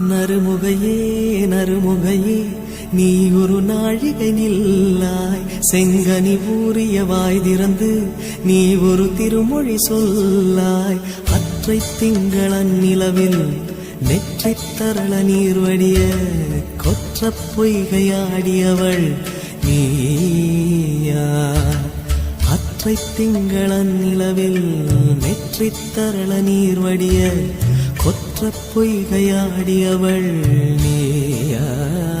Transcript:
நறுமுகையே நறுமுகையே நீ ஒரு நாழிகை நில்லாய், செங்கனி ஊறிய வாய் திறந்து நீ ஒரு திருமொழி சொல்லாய். அற்றை திங்களன் நிலவில் நெற்றித் தரள நீர் வடிய கொற்ற பொய்கையாடியவள் நீயா. அற்றை திங்களன் நிலவில் நெற்றித் தரள நீர் வடிய கொற்ற பொய்கையாடியவள் நீயா.